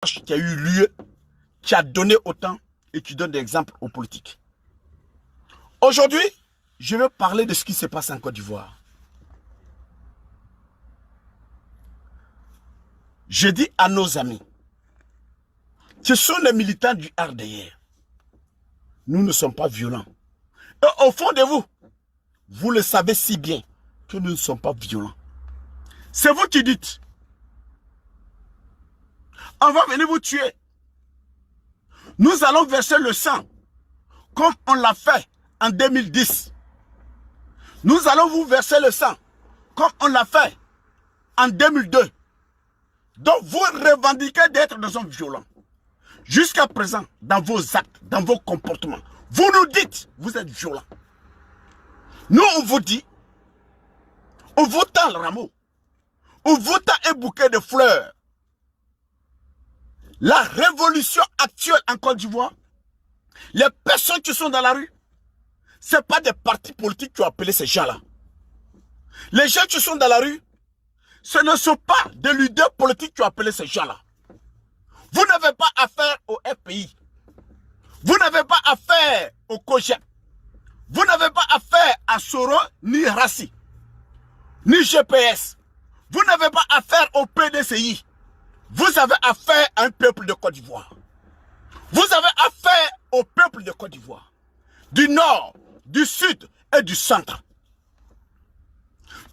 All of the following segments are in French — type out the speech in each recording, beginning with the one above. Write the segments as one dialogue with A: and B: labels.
A: marche qui a eu lieu, qui a donné autant et qui donne des exemples aux politiques. Aujourd'hui, je vais parler de ce qui se passe en Côte d'Ivoire. Je dis à nos amis, ce sont les militants du RDR. Nous ne sommes pas violents. Et au fond de vous, vous le savez si bien que nous ne sommes pas violents. C'est vous qui dites, on va venir vous tuer. Nous allons verser le sang, comme on l'a fait en 2010. Nous allons vous verser le sang, comme on l'a fait en 2002. Donc vous revendiquez d'être des hommes violents. Jusqu'à présent, dans vos actes, dans vos comportements, vous nous dites, vous êtes violents. Nous, on vous dit, on vous tend le rameau, on vous tend un bouquet de fleurs. La révolution actuelle en Côte d'Ivoire, les personnes qui sont dans la rue, ce n'est pas des partis politiques qui ont appelé ces gens-là. Les gens qui sont dans la rue, ce ne sont pas des leaders politiques qui ont appelé ces gens-là. Vous n'avez pas affaire au FPI. Vous n'avez pas affaire au COGEP. Vous n'avez pas affaire à Soro, ni Rassi, ni GPS. Vous n'avez pas affaire au PDCI. Vous avez affaire à un peuple de Côte d'Ivoire. Vous avez affaire au peuple de Côte d'Ivoire. Du nord, du sud et du centre.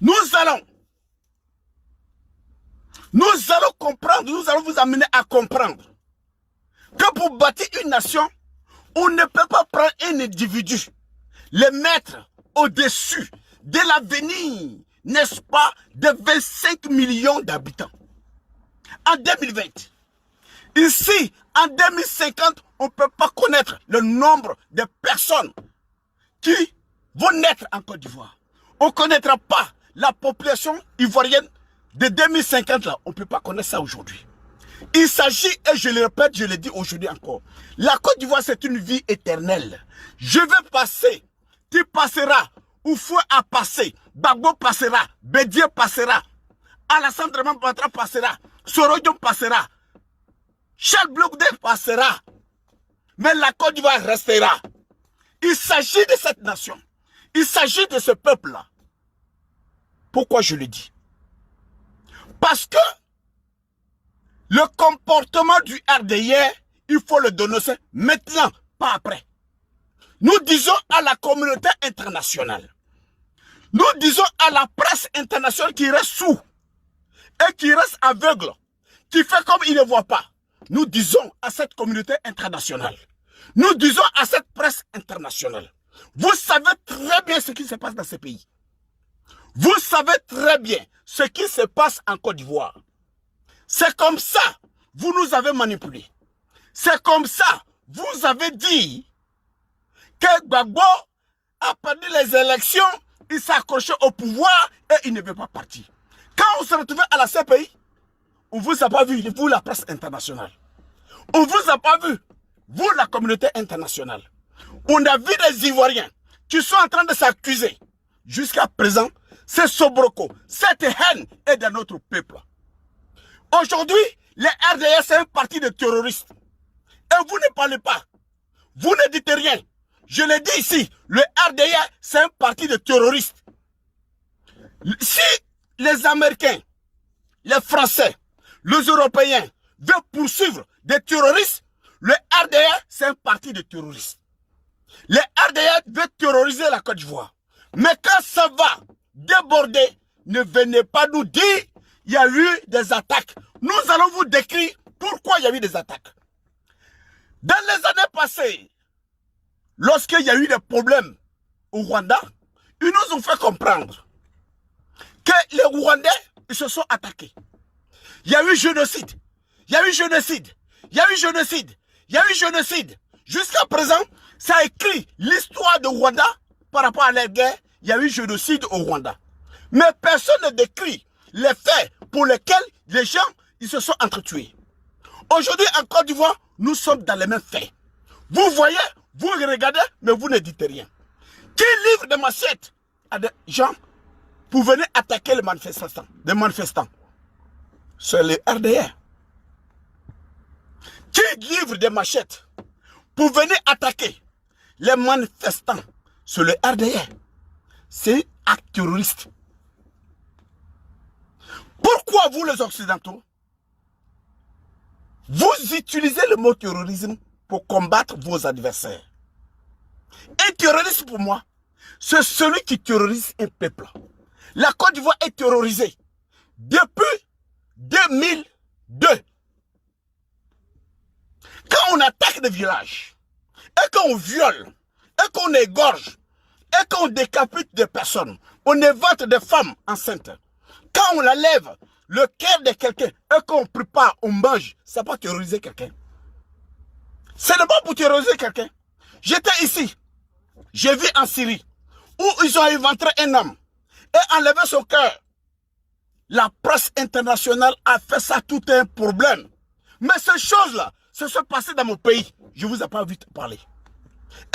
A: Nous allons comprendre, nous allons vous amener à comprendre que pour bâtir une nation, on ne peut pas prendre un individu, le mettre au-dessus de l'avenir, n'est-ce pas, de 25 millions d'habitants. En 2020, ici, en 2050, on ne peut pas connaître le nombre de personnes qui vont naître en Côte d'Ivoire. On ne connaîtra pas la population ivoirienne de 2050 là. On ne peut pas connaître ça aujourd'hui. Il s'agit, et je le répète, je le dis aujourd'hui encore, la Côte d'Ivoire c'est une vie éternelle. Je vais passer, tu passeras, Oufoué a passé, Bagbo passera, Bédié passera, Alassane Dramane Ouattara passera, Soro-Diom passera, Charles Blé Goudé passera, mais la Côte d'Ivoire restera. Il s'agit de cette nation, il s'agit de ce peuple-là. Pourquoi je le dis? Parce que le comportement du RDR, il faut le dénoncer maintenant, pas après. Nous disons à la communauté internationale, nous disons à la presse internationale qui reste sourd et qui reste aveugle, qui fait comme il ne voit pas. Nous disons à cette communauté internationale, nous disons à cette presse internationale, vous savez très bien ce qui se passe dans ce pays. Vous savez très bien ce qui se passe en Côte d'Ivoire. C'est comme ça, vous nous avez manipulés. C'est comme ça, vous avez dit que Gbagbo a perdu les élections, il s'est accroché au pouvoir et il ne veut pas partir. Quand on se retrouvait à la CPI, on ne vous a pas vu, vous la presse internationale. On ne vous a pas vu, vous la communauté internationale. On a vu des Ivoiriens qui sont en train de s'accuser. Jusqu'à présent, c'est sobroko, cette haine est dans notre peuple. Aujourd'hui, les RDR, c'est un parti de terroristes. Et vous ne parlez pas. Vous ne dites rien. Je le dis ici, le RDR, c'est un parti de terroristes. Si les Américains, les Français, les Européens veulent poursuivre des terroristes, le RDR, c'est un parti de terroristes. Le RDR veut terroriser la Côte d'Ivoire. Mais quand ça va déborder, ne venez pas nous dire il y a eu des attaques. Nous allons vous décrire pourquoi il y a eu des attaques. Dans les années passées, lorsqu'il y a eu des problèmes au Rwanda, ils nous ont fait comprendre que les Rwandais ils se sont attaqués. Il y a eu génocide. Il y a eu génocide. Il y a eu génocide. Il y a eu génocide. Jusqu'à présent, ça a écrit l'histoire de Rwanda par rapport à la guerre. Il y a eu génocide au Rwanda. Mais personne ne décrit les faits pour lesquels les gens ils se sont entretués. Aujourd'hui, en Côte d'Ivoire, nous sommes dans les mêmes faits. Vous voyez, vous regardez, mais vous ne dites rien. Qui livre des machettes à des gens pour venir attaquer les manifestants, des manifestants? C'est les RDR. qui livrent des machettes pour venir attaquer les manifestants sur le RDR. C'est un acte terroriste. Pourquoi vous les Occidentaux, vous utilisez le mot terrorisme pour combattre vos adversaires? Un terroriste pour moi, c'est celui qui terrorise un peuple. La Côte d'Ivoire est terrorisée depuis 2002. Quand on attaque des villages, et qu'on viole, et qu'on égorge, et qu'on décapite des personnes, on évente des femmes enceintes. Quand on la lève, le cœur de quelqu'un, et qu'on prépare, on mange, ça peut terroriser quelqu'un. C'est pas pour terroriser quelqu'un. J'étais ici, j'ai vu en Syrie, où ils ont inventé un homme, et enlevé son cœur. La presse internationale a fait ça tout un problème. Mais ces choses-là, se sont passées dans mon pays. Je ne vous ai pas vu parler.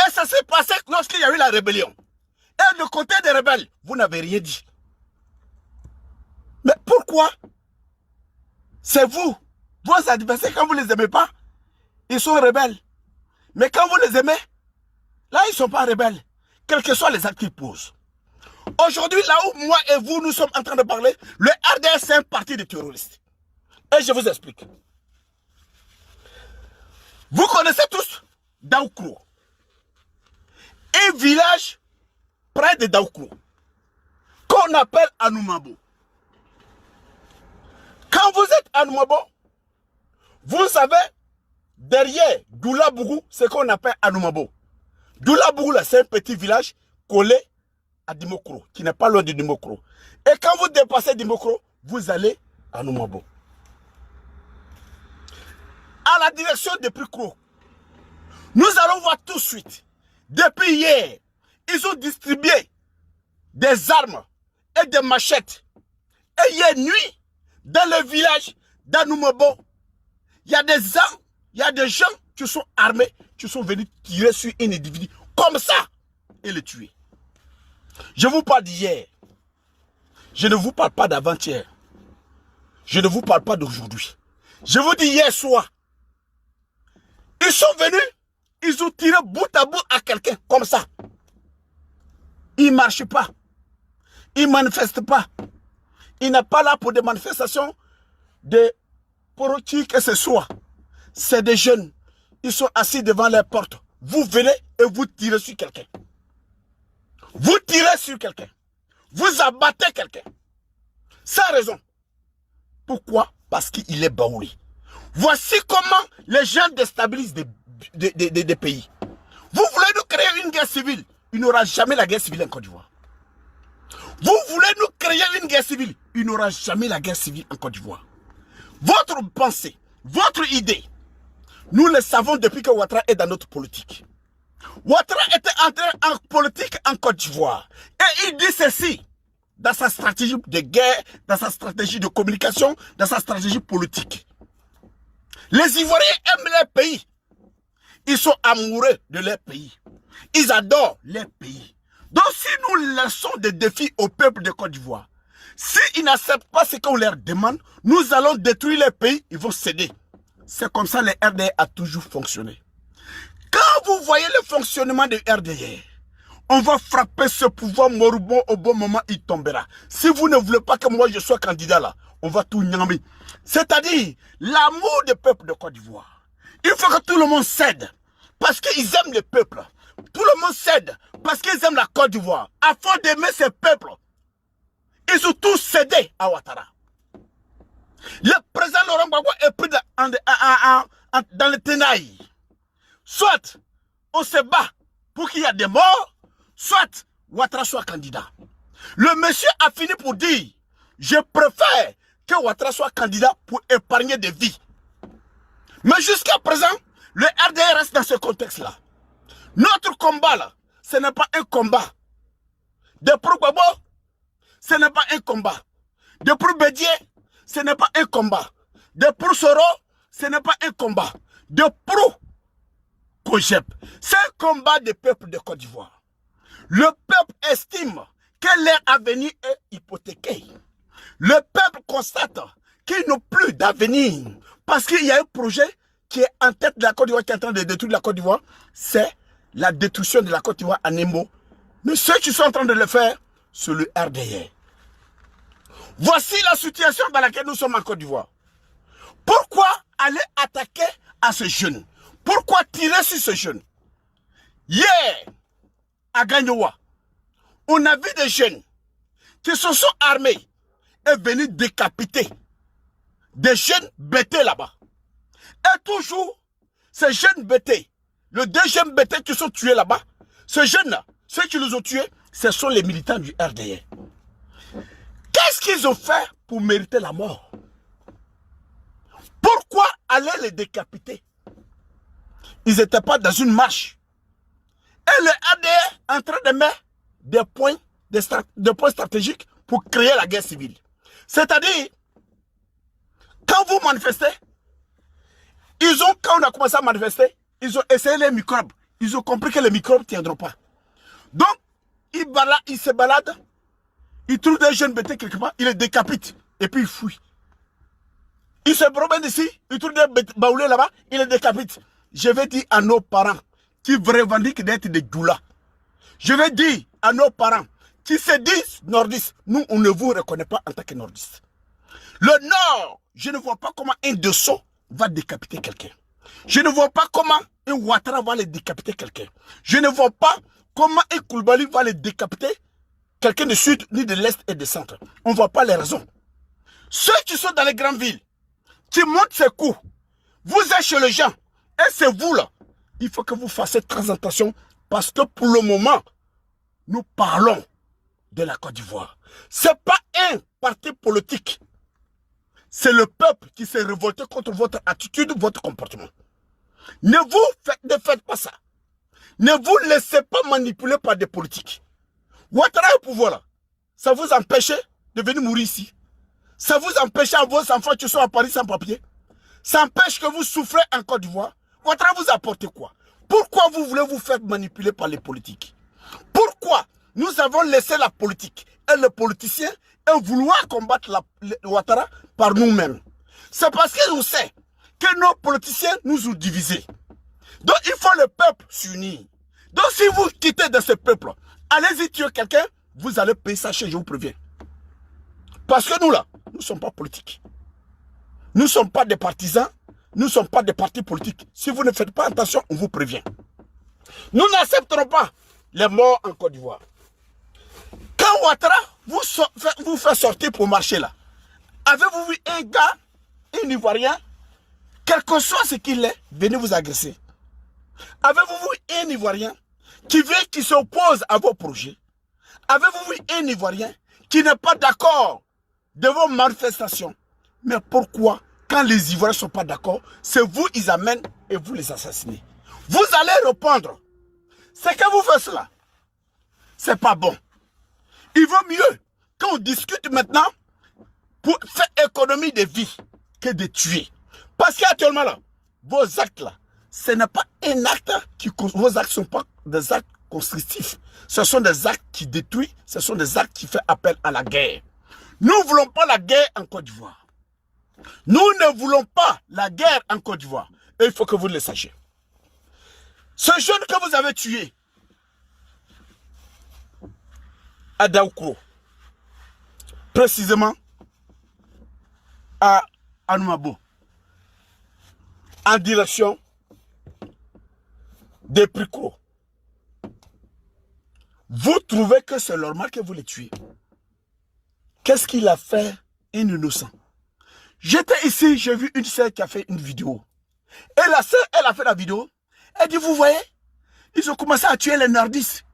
A: Et ça s'est passé lorsqu'il y a eu la rébellion. Et de côté des rebelles, vous n'avez rien dit. Mais pourquoi? C'est vous. Vos adversaires, quand vous ne les aimez pas, ils sont rebelles. Mais quand vous les aimez, là, ils ne sont pas rebelles. Quels que soient les actes qu'ils posent. Aujourd'hui, là où moi et vous, nous sommes en train de parler, le RDR, c'est un parti de terroristes. Et je vous explique. Vous connaissez tous Daoukro. Un village près de Daoukro, qu'on appelle Anoumabo. Quand vous êtes à Anoumabo, vous savez, derrière Doulabougou, c'est qu'on appelle Anoumabo. Doulabougou, c'est un petit village collé à Dimokro, qui n'est pas loin de Dimokro. Et quand vous dépassez Dimokro, vous allez à Anoumabo. À la direction de Prikro, nous allons voir tout de suite. Depuis hier, ils ont distribué des armes et des machettes. Et hier nuit, dans le village d'Anoumabo, il y a des gens qui sont armés, qui sont venus tirer sur un individu comme ça et le tuer. Je vous parle d'hier. Je ne vous parle pas d'avant-hier. Je ne vous parle pas d'aujourd'hui. Je vous dis hier soir. Ils sont venus, ils ont tiré bout à bout à quelqu'un comme ça. Ils ne marchent pas. Ils ne manifestent pas. Ils n'est pas là pour des manifestations pour qui que ce soit. C'est des jeunes. Ils sont assis devant les portes. Vous venez et vous tirez sur quelqu'un. Vous tirez sur quelqu'un. Vous abattez quelqu'un. Sans raison. Pourquoi? Parce qu'il est baoulé. Voici comment les gens déstabilisent des pays. Vous voulez nous créer une guerre civile. Il n'y aura jamais la guerre civile en Côte d'Ivoire. Vous voulez nous créer une guerre civile. Il n'y aura jamais la guerre civile en Côte d'Ivoire. Votre pensée, votre idée, nous le savons depuis que Ouattara est dans notre politique. Ouattara était entré en politique en Côte d'Ivoire. Et il dit ceci dans sa stratégie de guerre, dans sa stratégie de communication, dans sa stratégie politique. Les Ivoiriens aiment leur pays. Ils sont amoureux de leur pays. Ils adorent leur pays. Donc si nous laissons des défis au peuple de Côte d'Ivoire, s'ils n'acceptent pas ce qu'on leur demande, nous allons détruire leur pays, ils vont céder. C'est comme ça que le RDR a toujours fonctionné. Quand vous voyez le fonctionnement du RDR, on va frapper ce pouvoir moribond au bon moment, il tombera. Si vous ne voulez pas que moi je sois candidat là, on va tout nyamber. C'est-à-dire, l'amour du peuple de Côte d'Ivoire. Il faut que tout le monde cède. Parce qu'ils aiment le peuple. Tout le monde cède. Parce qu'ils aiment la Côte d'Ivoire. À force d'aimer ce peuple, ils ont tous cédé à Ouattara. Le président Laurent Gbagbo est pris dans le tenaille. Soit on se bat pour qu'il y ait des morts, soit Ouattara soit candidat. Le monsieur a fini pour dire, je préfère que Ouattara soit candidat pour épargner des vies. Mais jusqu'à présent, le RDR reste dans ce contexte-là. Notre combat, là, ce n'est pas un combat. De pour Gbagbo, ce n'est pas un combat. De pour Bédié, ce n'est pas un combat. De pour Soro, ce n'est pas un combat. De pour Kojep, c'est un combat des peuples de Côte d'Ivoire. Le peuple estime que leur avenir est hypothéqué. Le peuple constate qu'ils n'ont plus d'avenir parce qu'il y a un projet qui est en tête de la Côte d'Ivoire, qui est en train de détruire la Côte d'Ivoire, c'est la détruction de la Côte d'Ivoire en un mot. Mais ceux qui sont en train de le faire, c'est le RDR. Voici la situation dans laquelle nous sommes en Côte d'Ivoire. Pourquoi aller attaquer à ce jeune? Pourquoi tirer sur ce jeune? Hier, à Gagnoua, on a vu des jeunes qui se sont armés et venus décapiter des jeunes bêtés là-bas. Et toujours, ces jeunes bêtés, le deuxième bêté qui sont tués là-bas, ces jeunes-là, ceux qui les ont tués, ce sont les militants du RDR. Qu'est-ce qu'ils ont fait pour mériter la mort? Pourquoi aller les décapiter? Ils n'étaient pas dans une marche. Et le RDR est en train de mettre des points stratégiques pour créer la guerre civile. C'est-à-dire, quand vous manifestez, quand on a commencé à manifester, ils ont essayé les microbes. Ils ont compris que les microbes ne tiendront pas. Donc, ils se baladent, ils trouvent des jeunes bêtés quelque part, ils les décapitent et puis ils fuient. Ils se promènent ici, ils trouvent des baoulés là-bas, ils les décapitent. Je vais dire à nos parents qui revendiquent d'être des doulas. Je vais dire à nos parents qui se disent nordistes, nous, on ne vous reconnaît pas en tant que nordistes. Le Nord, je ne vois pas comment un Dosso va décapiter quelqu'un. Je ne vois pas comment un Ouattara va les décapiter quelqu'un. Je ne vois pas comment un Koulibaly va les décapiter quelqu'un du sud, ni de l'est et du centre. On ne voit pas les raisons. Ceux qui sont dans les grandes villes, qui montent ces coups, vous êtes chez les gens, et c'est vous là. Il faut que vous fassiez très attention parce que pour le moment, nous parlons de la Côte d'Ivoire. Ce n'est pas un parti politique. C'est le peuple qui s'est révolté contre votre attitude, votre comportement. Ne faites pas ça. Ne vous laissez pas manipuler par des politiques. Ouattara est au pouvoir là. Ça vous empêche de venir mourir ici. Ça vous empêche à vos enfants qui sont à Paris sans papier. Ça empêche que vous souffrez en Côte d'Ivoire. Ouattara vous apporte quoi? Pourquoi vous voulez vous faire manipuler par les politiques? Pourquoi nous avons laissé la politique et les politiciens et vouloir combattre Ouattara par nous-mêmes? C'est parce qu'on sait que nos politiciens nous ont divisés. Donc il faut le peuple s'unir. Donc si vous quittez de ce peuple, allez-y tuer quelqu'un, vous allez payer ça chez, je vous préviens. Parce que nous là, nous ne sommes pas politiques. Nous ne sommes pas des partisans, nous ne sommes pas des partis politiques. Si vous ne faites pas attention, on vous prévient. Nous n'accepterons pas les morts en Côte d'Ivoire. Quand Ouattara vous fait sortir pour marcher là, avez-vous vu un gars, un Ivoirien, quel que soit ce qu'il est, venez vous agresser? Avez-vous vu un Ivoirien qui s'oppose à vos projets? Avez-vous vu un Ivoirien qui n'est pas d'accord de vos manifestations? Mais pourquoi, quand les Ivoiriens ne sont pas d'accord, c'est vous ils amènent et vous les assassinez? Vous allez répondre. C'est que vous faites cela. C'est pas bon. Il vaut mieux qu'on discute maintenant pour faire économie de vie que de tuer. Parce qu'actuellement là, vos actes là, ce n'est pas un acte vos actes ne sont pas des actes constructifs. Ce sont des actes qui détruisent, ce sont des actes qui font appel à la guerre. Nous ne voulons pas la guerre en Côte d'Ivoire. Nous ne voulons pas la guerre en Côte d'Ivoire. Et il faut que vous le sachiez. Ce jeune que vous avez tué à Daoukro, précisément à Anoumabo, en direction des Pricot, vous trouvez que c'est normal que vous les tuiez? Qu'est-ce qu'il a fait un innocent? J'étais ici, j'ai vu une sœur qui a fait une vidéo. Et la sœur, elle a fait la vidéo. Elle dit, vous voyez, ils ont commencé à tuer les nordistes.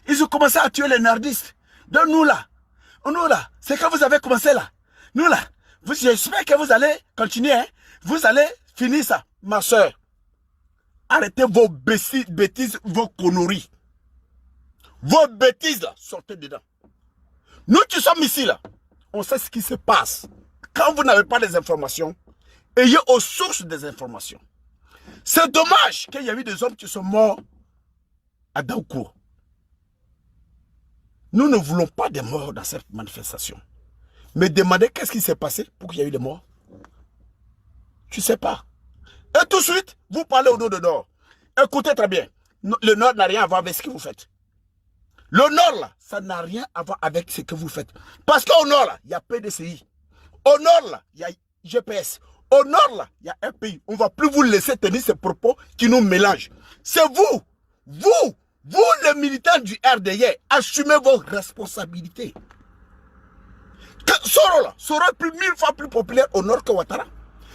A: Ils ont commencé à tuer les nordistes. Donc nous là, c'est quand vous avez commencé là. Nous là, j'espère que vous allez continuer. Hein? Vous allez finir ça, ma soeur. Arrêtez vos bêtises, vos conneries. Vos bêtises là, sortez dedans. Nous qui sommes ici là, on sait ce qui se passe. Quand vous n'avez pas les informations, ayez aux sources des informations. C'est dommage qu'il y ait eu des hommes qui sont morts à Daoukro. Nous ne voulons pas de morts dans cette manifestation. Mais demandez qu'est-ce qui s'est passé pour qu'il y ait eu des morts. Tu ne sais pas. Et tout de suite, vous parlez au nom de Nord. Écoutez très bien. Le Nord n'a rien à voir avec ce que vous faites. Le Nord, là, ça n'a rien à voir avec ce que vous faites. Parce qu'au Nord, là, il y a PDCI. Au Nord, là, il y a GPS. Au Nord, là, il y a un pays. On ne va plus vous laisser tenir ces propos qui nous mélangent. C'est vous, les militants du RDI, assumez vos responsabilités. Soro, là, sera plus 1000 fois plus populaire au Nord que Ouattara.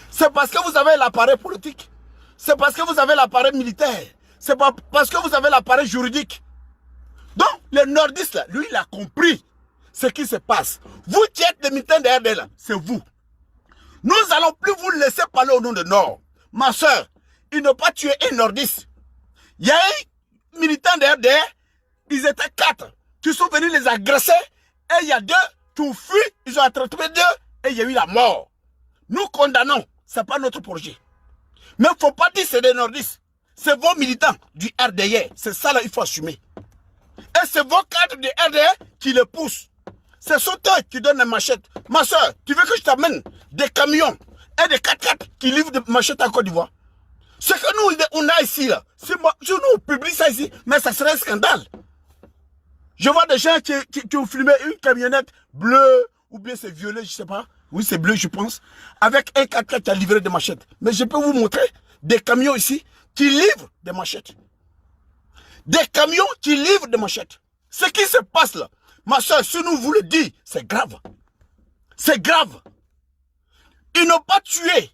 A: C'est parce que vous avez l'appareil politique. C'est parce que vous avez l'appareil militaire. C'est parce que vous avez l'appareil juridique. Donc, le nordiste, là, lui, il a compris ce qui se passe. Vous qui êtes les militants de RDI, là, c'est vous. Nous n'allons plus vous laisser parler au nom de Nord. Ma soeur, ils n'ont pas tué un nordiste. Il y a un militant de RDI, ils étaient 4 qui sont venus les agresser. Et il y a 2 qui ont fui, ils ont attrapé 2 et il y a eu la mort. Nous condamnons, ce n'est pas notre projet. Mais il ne faut pas dire que c'est des nordistes. C'est vos militants du RDI. C'est ça là, il faut assumer. Et c'est vos cadres du RDI qui les poussent. C'est ce eux qui donnent les machettes. Ma soeur, tu veux que je t'amène des camions et des 4x4 qui livrent des machettes en Côte d'Ivoire? Ce que nous, on a ici, là, si nous publions ça ici, mais ça serait un scandale. Je vois des gens qui ont filmé une camionnette bleue, ou bien c'est violet, je ne sais pas. Oui, c'est bleu, je pense. Avec un 4x4 qui a livré des machettes. Mais je peux vous montrer des camions ici qui livrent des machettes. Des camions qui livrent des machettes. Ce qui se passe là, ma soeur, si nous vous le disons, c'est grave. C'est grave. Ils n'ont pas tué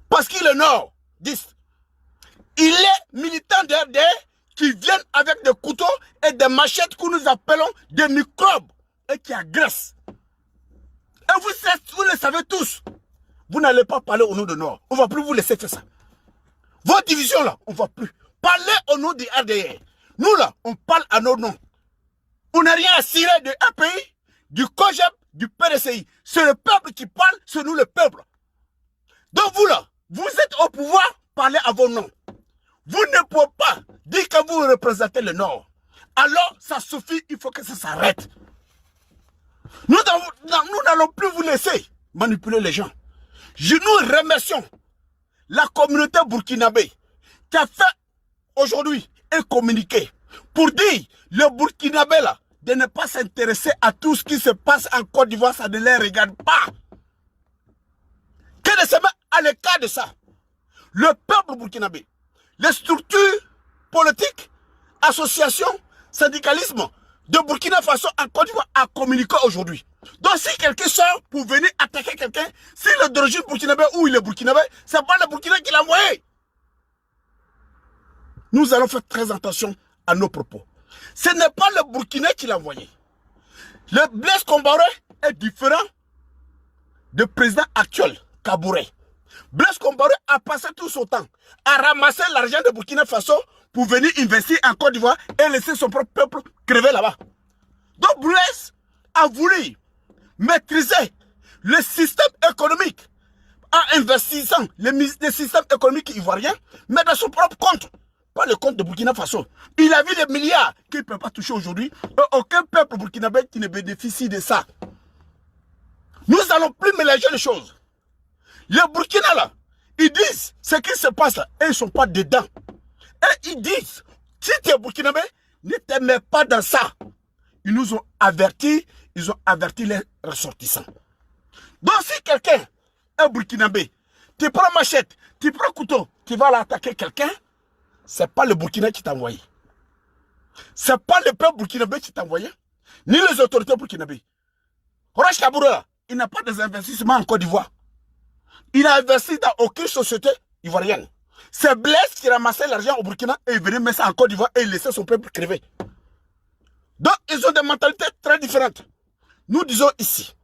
A: parce qu'il est nordiste. Il est militant de RDI qui viennent avec des couteaux et des machettes que nous appelons des microbes et qui agressent. Et vous le savez tous. Vous n'allez pas parler au nom de Nord. On ne va plus vous laisser faire ça. Vos divisions là, on ne va plus. Parler au nom du RDI. Nous là, on parle à nos noms. On n'a rien à cirer de un pays, du COJEP, du PDCI. C'est le peuple qui parle, c'est nous le peuple. Donc vous là, vous êtes au pouvoir, parlez à vos noms. Vous ne pouvez pas dire que vous représentez le Nord. Alors, ça suffit, il faut que ça s'arrête. Nous n'allons plus vous laisser manipuler les gens. Nous remercions la communauté burkinabé qui a fait aujourd'hui un communiqué pour dire le Burkinabé là de ne pas s'intéresser à tout ce qui se passe en Côte d'Ivoire, ça ne les regarde pas. Que de se mettre à l'écart de ça. Le peuple burkinabé, les structures politiques, associations, syndicalisme de Burkina Faso en Côte d'Ivoire a communiqué aujourd'hui. Donc si quelqu'un sort pour venir attaquer quelqu'un, s'il est d'origine burkinabé ou il est burkinabé, c'est pas le Burkina qui l'a envoyé. Nous allons faire très attention à nos propos. Ce n'est pas le Burkina qui l'a envoyé. Le Blaise Compaoré est différent du président actuel, Kabouré. Blaise Compaoré a passé tout son temps à ramasser l'argent de Burkina Faso pour venir investir en Côte d'Ivoire et laisser son propre peuple crever là-bas. Donc Blaise a voulu maîtriser le système économique en investissant le système économique ivoirien, mais dans son propre compte. Pas le compte de Burkina Faso. Il a vu les milliards qu'il ne peut pas toucher aujourd'hui. Aucun peuple burkinabé qui ne bénéficie de ça. Nous n'allons plus mélanger les choses. Les Burkina là, ils disent ce qui se passe là, et ils ne sont pas dedans. Et ils disent, si tu es burkinabé, ne te mets pas dans ça. Ils nous ont avertis, ils ont averti les ressortissants. Donc si quelqu'un est burkinabé, tu prends machette, tu prends couteau, tu vas attaquer quelqu'un, ce n'est pas le Burkina qui t'a envoyé. Ce n'est pas le peuple burkinabé qui t'a envoyé, ni les autorités burkinabées. Roch Kabouré, il n'a pas des investissements en Côte d'Ivoire. Il n'a investi dans aucune société ivoirienne. C'est Blaise qui ramassait l'argent au Burkina et il venait mettre ça en Côte d'Ivoire et il laissait son peuple crever. Donc, ils ont des mentalités très différentes. Nous disons ici,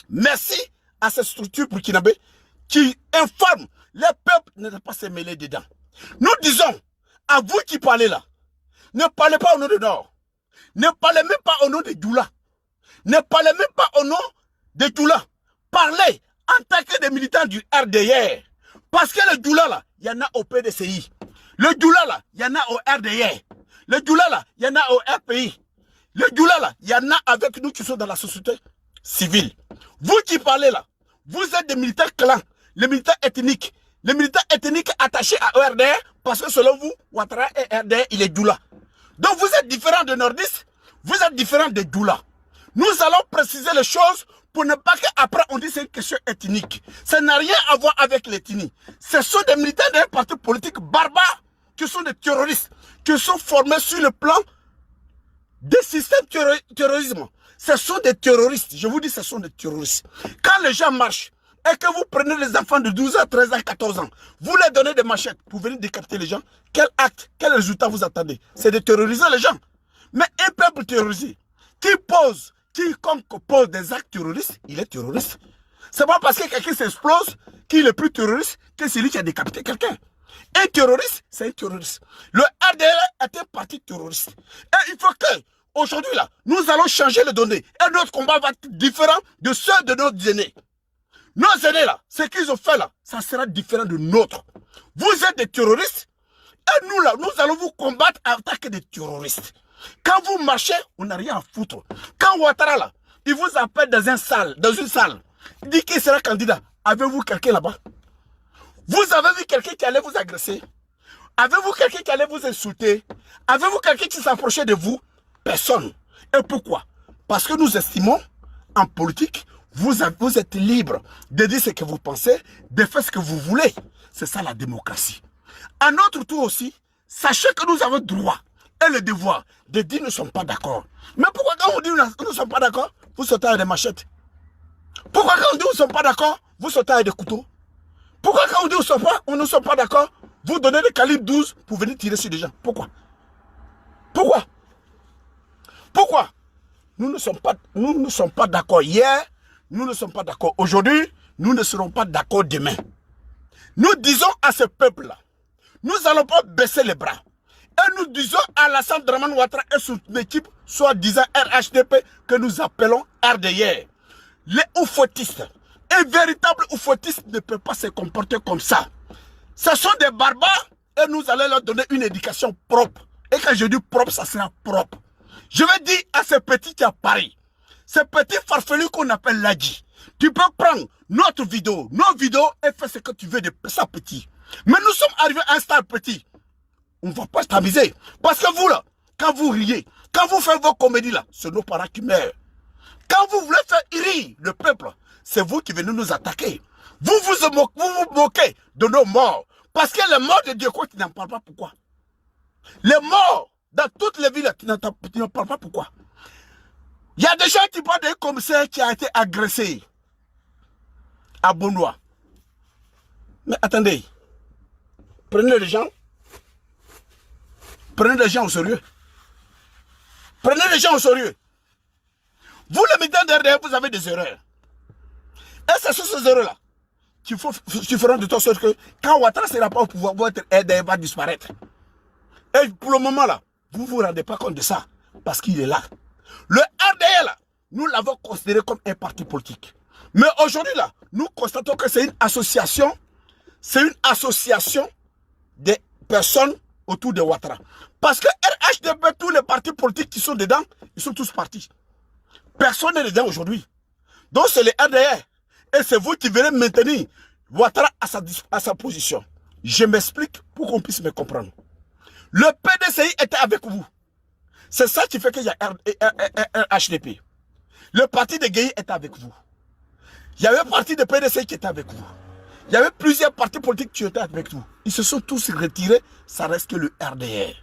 A: merci à ces structures burkinabées qui informent les peuples de ne pas se mêler dedans. Nous disons, à vous qui parlez là, ne parlez pas au nom de Nord. Ne parlez même pas au nom de Doula. Ne parlez même pas au nom de Doula. Parlez en tant que des militants du RDI. Parce que le Doula là, il y en a au PDCI. Le Doula là, il y en a au RDI. Le Doula là, il y en a au RPI. Le Doula là, il y en a avec nous qui sont dans la société civile. Vous qui parlez là, vous êtes des militants clans, les militants ethniques les militants ethniques attachés à RDR, parce que selon vous, Ouattara et RDR, il est Doula. Donc vous êtes différents de nordistes, vous êtes différents de Doula. Nous allons préciser les choses pour ne pas qu'après on dise c'est une question ethnique. Ça n'a rien à voir avec l'ethnie. Ce sont des militants d'un parti politique barbare qui sont des terroristes, qui sont formés sur le plan des systèmes terrorisme. Ce sont des terroristes. Je vous dis, ce sont des terroristes. Quand les gens marchent et que vous prenez les enfants de 12 ans, 13 ans, 14 ans, vous leur donnez des machettes pour venir décapiter les gens, quel acte, quel résultat vous attendez? C'est de terroriser les gens. Mais un peuple terrorisé quiconque pose des actes terroristes, il est terroriste. C'est pas parce que quelqu'un s'explose qu'il est plus terroriste que celui qui a décapité quelqu'un. Un terroriste, c'est un terroriste. Le RDR est un parti terroriste. Et il faut que, aujourd'hui là, nous allons changer les données. Et notre combat va être différent de ceux de nos aînés. Nos aînés là, ce qu'ils ont fait là, ça sera différent de nôtre. Vous êtes des terroristes. Et nous là, nous allons vous combattre en tant que des terroristes. Quand vous marchez, on n'a rien à foutre. Quand Ouattara là, il vous appelle dans une salle, il dit qu'il sera candidat. Avez-vous quelqu'un là-bas? Vous avez vu quelqu'un qui allait vous agresser? Avez-vous quelqu'un qui allait vous insulter? Avez-vous quelqu'un qui s'approchait de vous? Personne. Et pourquoi? Parce que nous estimons, en politique, vous êtes libre de dire ce que vous pensez, de faire ce que vous voulez. C'est ça la démocratie. À notre tour aussi, sachez que nous avons droit et le devoir de dire nous ne sommes pas d'accord. Mais pourquoi quand on dit nous ne sommes pas d'accord, vous sautez avec des machettes? Pourquoi quand on dit nous ne sommes pas d'accord, vous sautez avec des couteaux? Pourquoi quand on dit on ne sommes pas d'accord, vous donnez des calibres 12 pour venir tirer sur des gens? Pourquoi? Pourquoi? Pourquoi? Nous ne sommes pas d'accord hier, nous ne sommes pas d'accord aujourd'hui, nous ne serons pas d'accord demain. Nous disons à ce peuple-là, nous n'allons pas baisser les bras. Et nous disons à Alassane Dramane Ouattara et son équipe, soi-disant RHDP, que nous appelons RDR. Les oufouettistes, un véritable oufouettiste ne peut pas se comporter comme ça. Ce sont des barbares et nous allons leur donner une éducation propre. Et quand je dis propre, ça sera propre. Je vais dire à ces petits qui à Paris, ces petits farfelus qu'on appelle Ladji, tu peux prendre notre vidéo, nos vidéos et faire ce que tu veux de ça petit. Mais nous sommes arrivés à un stade petit. On ne va pas s'amuser. Parce que vous là, quand vous riez, quand vous faites vos comédies là, c'est nos parents qui meurent. Quand vous voulez faire rire le peuple, c'est vous qui venez nous attaquer. Vous vous moquez de nos morts. Parce que les morts de Dieu, quoi, tu n'en parles pas pourquoi. Les morts dans toutes les villes, tu n'en parles pas pourquoi. Il y a des gens qui parlent d'un commissaire qui a été agressé à Bonois. Mais attendez, prenez les gens au sérieux. Prenez les gens au sérieux. Vous, les militants derrière, vous avez des erreurs. Et c'est sur ces erreurs-là qu'il feront de toute sorte que quand Ouattara ne sera pas au pouvoir, votre aide va disparaître. Et pour le moment, là, vous ne vous rendez pas compte de ça parce qu'il est là. Le RDR, là, nous l'avons considéré comme un parti politique. Mais aujourd'hui, là, nous constatons que c'est une association des personnes autour de Ouattara. Parce que RHDP, tous les partis politiques qui sont dedans, ils sont tous partis. Personne n'est dedans aujourd'hui. Donc c'est le RDR. Et c'est vous qui venez maintenir Ouattara à sa position. Je m'explique pour qu'on puisse me comprendre. Le PDCI était avec vous. C'est ça qui fait qu'il y a RHDP. Le parti de Gueye était avec vous. Il y avait un parti de PDCI qui était avec vous. Il y avait plusieurs partis politiques qui étaient avec vous. Ils se sont tous retirés. Ça reste que le RDR.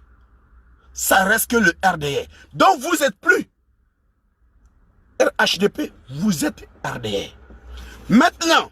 A: Ça reste que le RDR. Donc vous n'êtes plus RHDP, vous êtes RDR. Maintenant,